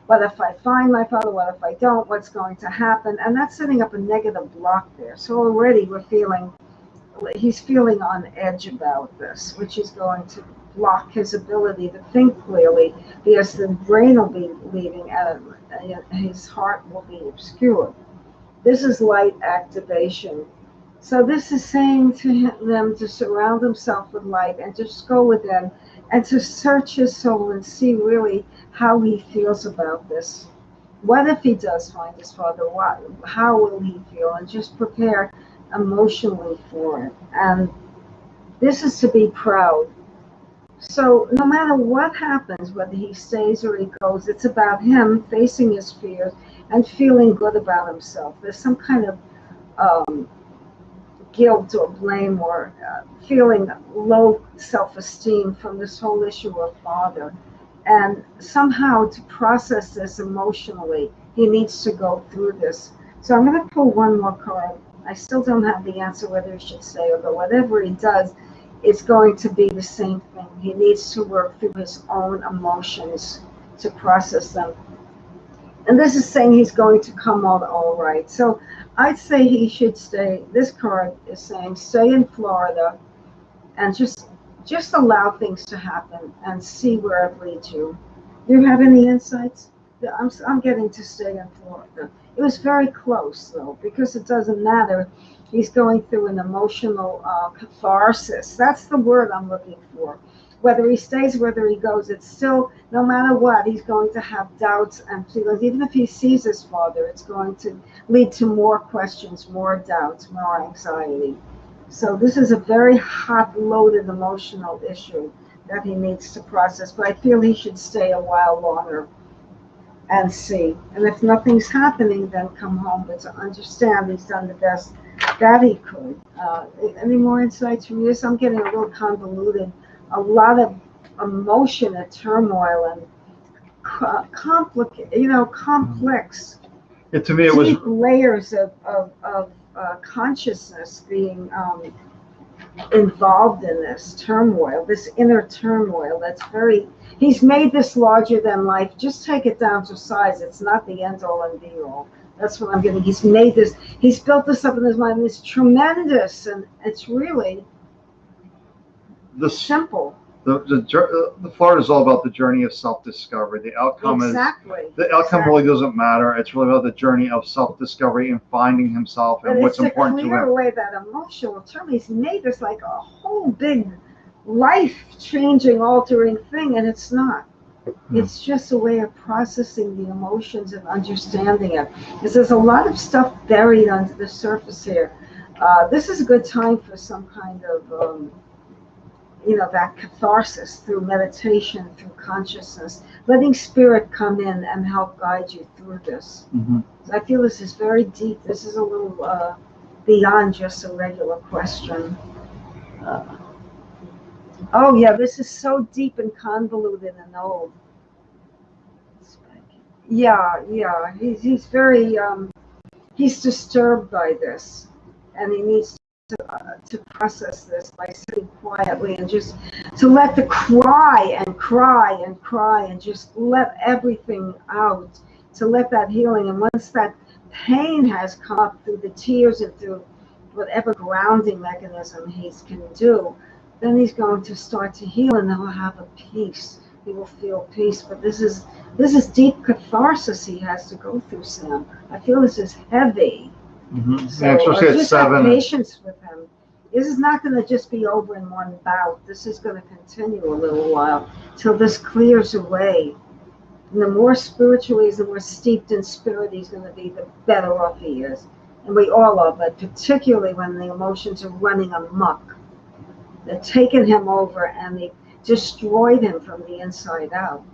What if I find my father? What if I don't? What's going to happen? And that's setting up a negative block there. So already he's feeling on edge about this, which is going to block his ability to think clearly, because the brain will be leaving and his heart will be obscured. This is light activation. So this is saying to them to surround himself with light and just go within and to search his soul and see really how he feels about this. What if he does find his father? How will he feel? And just prepare emotionally for it. And this is to be proud. So no matter what happens, whether he stays or he goes, it's about him facing his fears and feeling good about himself. There's some kind of um, guilt or blame or feeling low self-esteem from this whole issue of father. And somehow to process this emotionally, he needs to go through this. So I'm going to pull one more card. I still don't have the answer whether he should stay or go. Whatever he does, it's going to be the same thing. He needs to work through his own emotions to process them. And this is saying he's going to come out all right. So I'd say he should stay. This card is saying stay in Florida and just allow things to happen and see where it leads you. Do you have any insights? Yeah, I'm getting to stay in Florida. It was very close though, because it doesn't matter. He's going through an emotional catharsis. That's the word I'm looking for. Whether he stays, whether he goes, it's still, no matter what, he's going to have doubts and feelings. Even if he sees his father, it's going to lead to more questions, more doubts, more anxiety. So this is a very hot, loaded emotional issue that he needs to process. But I feel he should stay a while longer and see. And if nothing's happening, then come home. But to understand he's done the best that he could. Any more insights from you? So I'm getting a little convoluted. A lot of emotion and turmoil and complex, To me, it was deep layers of consciousness being involved in this turmoil, this inner turmoil. That's very. He's made this larger than life. Just take it down to size. It's not the end all and be all. That's what I'm getting. He's made this. He's built this up in his mind. It's tremendous, and it's really simple. The Florida is all about the journey of self-discovery. The outcome really doesn't matter. It's really about the journey of self-discovery and finding himself and what's important to him. It's to clear away that emotional turmoil. He's made this like a whole big life-changing, altering thing, and it's not. It's just a way of processing the emotions and understanding it. Because there's a lot of stuff buried under the surface here. This is a good time for some kind of that catharsis through meditation, through consciousness, letting spirit come in and help guide you through this. So I feel this is very deep. This is a little beyond just a regular question. Oh yeah, this is so deep and convoluted and old. Yeah, he's very he's disturbed by this, and he needs to process this by sitting quietly and just to let the cry and just let everything out, to let that healing. And once that pain has come up through the tears and through whatever grounding mechanism he can do, then he's going to start to heal and he'll have a peace. He will feel peace. But this is deep catharsis he has to go through, Sam. I feel this is heavy. So just have patience with him. This is not going to just be over in one bout. This is going to continue a little while till this clears away. And the more spiritually, the more steeped in spirit he's going to be, the better off he is. And we all are, but particularly when the emotions are running amok. They're taking him over and they destroyed him from the inside out.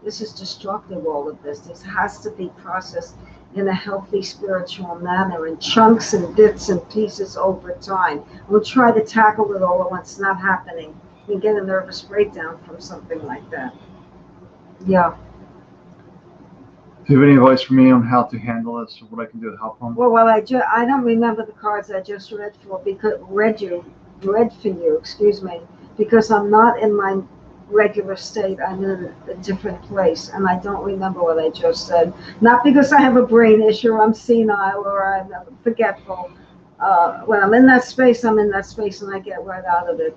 This is destructive, all of this. This has to be processed in a healthy spiritual manner in chunks and bits and pieces over time. We'll try to tackle it all at once. It's not happening. You get a nervous breakdown from something like that. Yeah. Do you have any advice for me on how to handle this or what I can do to help him? Well, I don't remember the cards I just read for you, excuse me, because I'm not in my regular state. I'm in a different place, and I don't remember what I just said. Not because I have a brain issue, or I'm senile, or I'm forgetful. When I'm in that space, I'm in that space, and I get right out of it.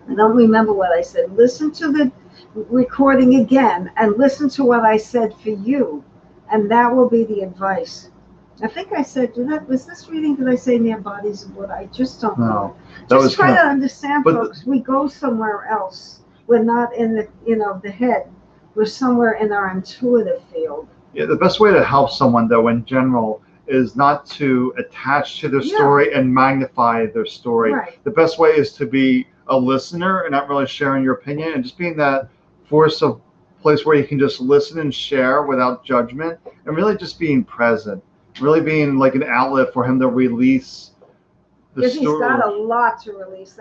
I don't remember what I said. Listen to the recording again, and listen to what I said for you, and that will be the advice. I think I said, was this reading, did I say near bodies of what? I just don't know. Just try to understand, folks. We go somewhere else. we're not in the, the head. We're somewhere in our intuitive field. Yeah, the best way to help someone, though, in general, is not to attach to their Yeah. story and magnify their story. Right. The best way is to be a listener and not really sharing your opinion, and just being that force of place where you can just listen and share without judgment, and really just being present, really being like an outlet for him to release the Because he's got a story. lot to release.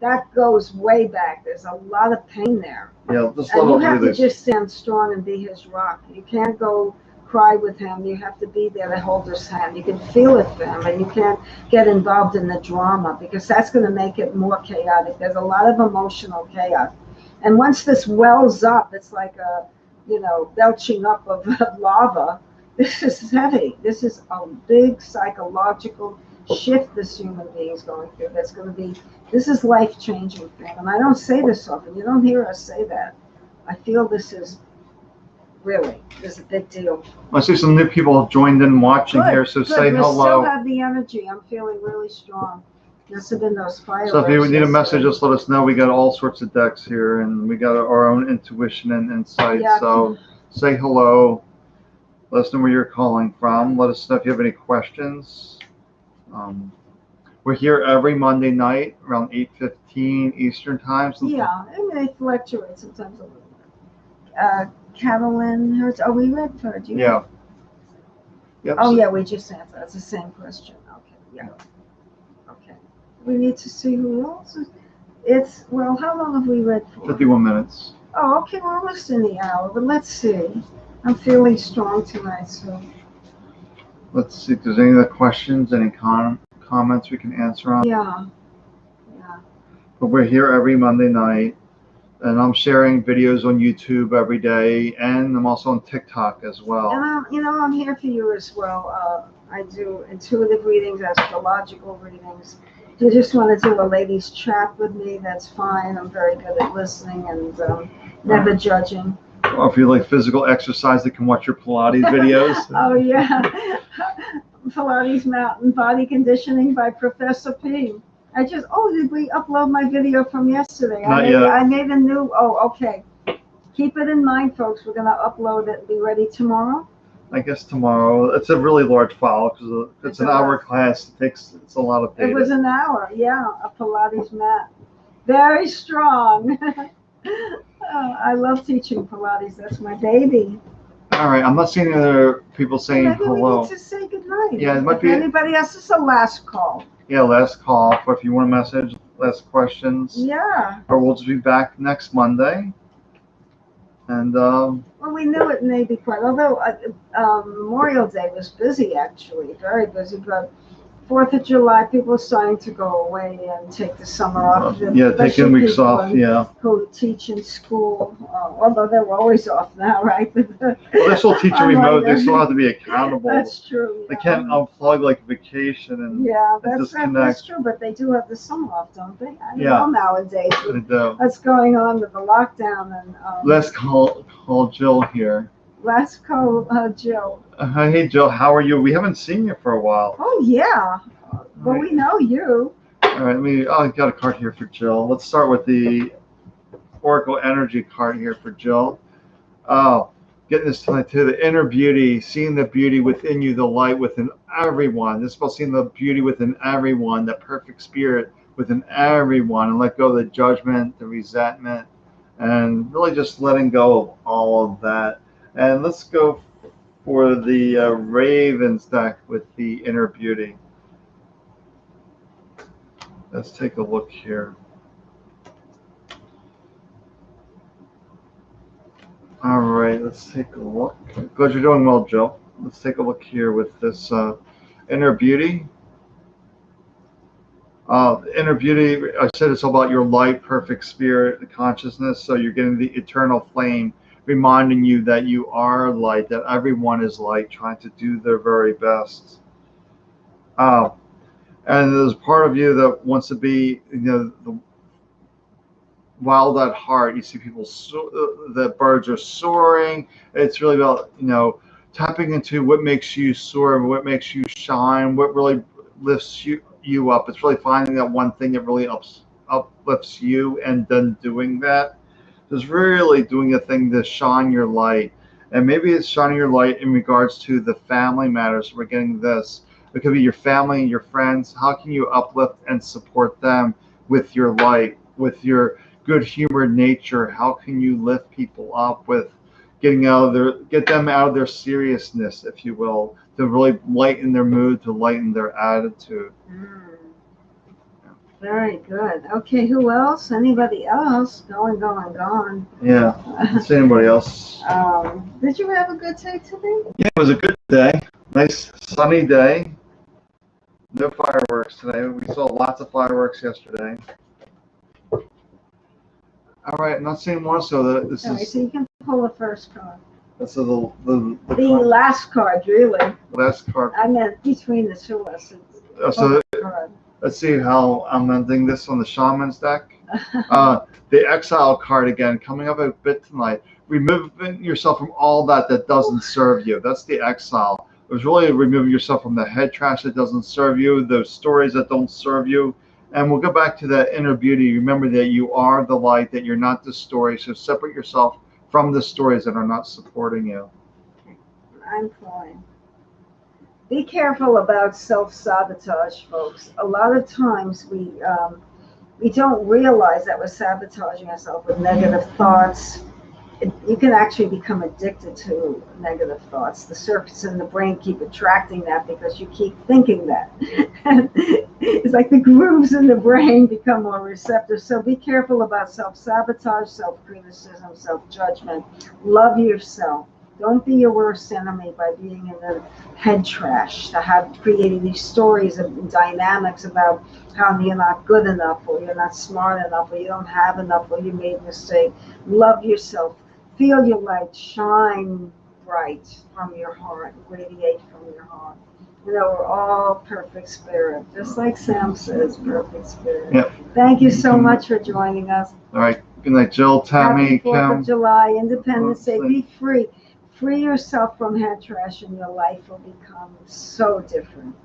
That goes way back. There's a lot of pain there. Yeah, just And you let have it to release. just stand strong and be his rock. You can't go cry with him. You have to be there to hold his hand. You can feel it for him, and you can't get involved in the drama because that's going to make it more chaotic. There's a lot of emotional chaos. And once this wells up, it's like a, belching up of lava. This is heavy. This is a big psychological shift this human being is going through. This is life changing for him. And I don't say this often. You don't hear us say that. I feel this is a big deal. I see some new people have joined in watching here, so Good. say We hello. still have the energy. I'm feeling really strong. Must have been those fireworks. So if you need a yesterday. message, just let us know. We got all sorts of decks here, and we got our own intuition and insight. Yeah. So say hello. Let us know where you're calling from. Let us know if you have any questions. We're here every Monday night around 8:15 Eastern time. Yeah, and they fluctuate sometimes a little bit. Catalin Hertz. Oh, we read for you. Yeah. Yep. Oh, yeah, we just answered. That's the same question. Okay, yeah. Okay. We need to see who else is. How long have we read for? 51 minutes. Oh, okay, we're almost in the hour, but let's see. I'm feeling strong tonight, so. Let's see if there's any other questions, any comments we can answer on. Yeah. But we're here every Monday night, and I'm sharing videos on YouTube every day, and I'm also on TikTok as well. And I'm here for you as well. I do intuitive readings, astrological readings. If you just want to do a ladies' chat with me, that's fine. I'm very good at listening and never judging. Or if you like physical exercise, they can watch your Pilates videos. Oh, yeah. Pilates Mountain Body Conditioning by Professor P. Did we upload my video from yesterday? Not yet. I made a new, okay. Keep it in mind, folks. We're going to upload it and be ready tomorrow. I guess tomorrow. It's a really large file because it's an hour class. It's a lot of data. It was an hour, yeah, a Pilates mat. Very strong. I love teaching Pilates. That's my baby. All right, I'm not seeing any other people saying Maybe hello. we need to say goodnight. Yeah, it might be. Anybody else? This is a last call. Yeah, last call. But if you want a message, last questions. Yeah. Or we'll just be back next Monday. And Well, we knew it may be quite. Although Memorial Day was busy, actually, very busy. But 4th of July, people are starting to go away and take the summer off. taking weeks off. Yeah. Who teach in school, although they're always off now, right? Well, they still teach remote. They still have to be accountable. That's true. They can't unplug like vacation and That's true. But they do have the summer off, don't they? I don't know nowadays. They do. What's going on with the lockdown and? Let's call Jill here. Last call, Jill. Hey, Jill, how are you? We haven't seen you for a while. Oh, yeah. Well, we know you. All right, I got a card here for Jill. Let's start with the Oracle Energy card here for Jill. Oh, getting this tonight too. The inner beauty, seeing the beauty within you, the light within everyone. This is about seeing the beauty within everyone, the perfect spirit within everyone, and let go of the judgment, the resentment, and really just letting go of all of that. And let's go for the Ravens deck with the inner beauty. Let's take a look here. All right, let's take a look. Glad you're doing well, Jill. Let's take a look here with this inner beauty. Inner beauty, I said it's all about your light, perfect spirit, the consciousness. So you're getting the eternal flame, reminding you that you are light, that everyone is light, trying to do their very best. And there's part of you that wants to be, the wild at heart. You see people, the birds are soaring. It's really about, tapping into what makes you soar, what makes you shine, what really lifts you up. It's really finding that one thing that really uplifts you, and then doing that, just really doing a thing to shine your light. And maybe it's shining your light in regards to the family matters. We're getting this. It could be your family and your friends. How can you uplift and support them with your light, with your good humored nature? How can you lift people up with get them out of their seriousness, if you will, to really lighten their mood, to lighten their attitude. Mm, very good. Okay, who else? Anybody else? Gone. Yeah. Let's see anybody else. Did you have a good day today? Yeah, it was a good day. Nice sunny day. No fireworks today. We saw lots of fireworks yesterday. All right, I'm not seeing more, so this All right, is so you can pull the first card. so The card, last card, really. last card. I meant between the two of us. So let's see how I'm ending this on the Shaman's deck. The Exile card again, coming up a bit tonight. Removing yourself from all that doesn't serve you. That's the Exile. It was really removing yourself from the head trash that doesn't serve you, those stories that don't serve you. And we'll go back to that inner beauty. Remember that you are the light, that you're not the story. So separate yourself from the stories that are not supporting you. I'm fine. Be careful about self-sabotage, folks. A lot of times we don't realize that we're sabotaging ourselves with negative thoughts. You can actually become addicted to negative thoughts. The circuits in the brain keep attracting that because you keep thinking that. It's like the grooves in the brain become more receptive. So be careful about self-sabotage, self-criticism, self-judgment. Love yourself. Don't be your worst enemy by being in the head trash, to have created these stories and dynamics about how you're not good enough, or you're not smart enough, or you don't have enough, or you made a mistake. Love yourself. Feel your light shine bright from your heart, radiate from your heart. You know, we're all perfect spirit, just like Sam says, perfect spirit. Yep. Thank you so much for joining us. All right. Good night, Jill, Tammy, Happy 4th Kim. of July, Independence Day. Be free. Free yourself from head trash, and your life will become so different.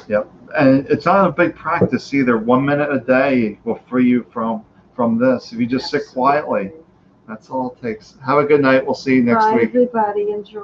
Yep. And it's not a big practice either. 1 minute a day will free you from this. If you just sit quietly, that's all it takes. Have a good night. We'll see you next Bye, week. everybody. Enjoy.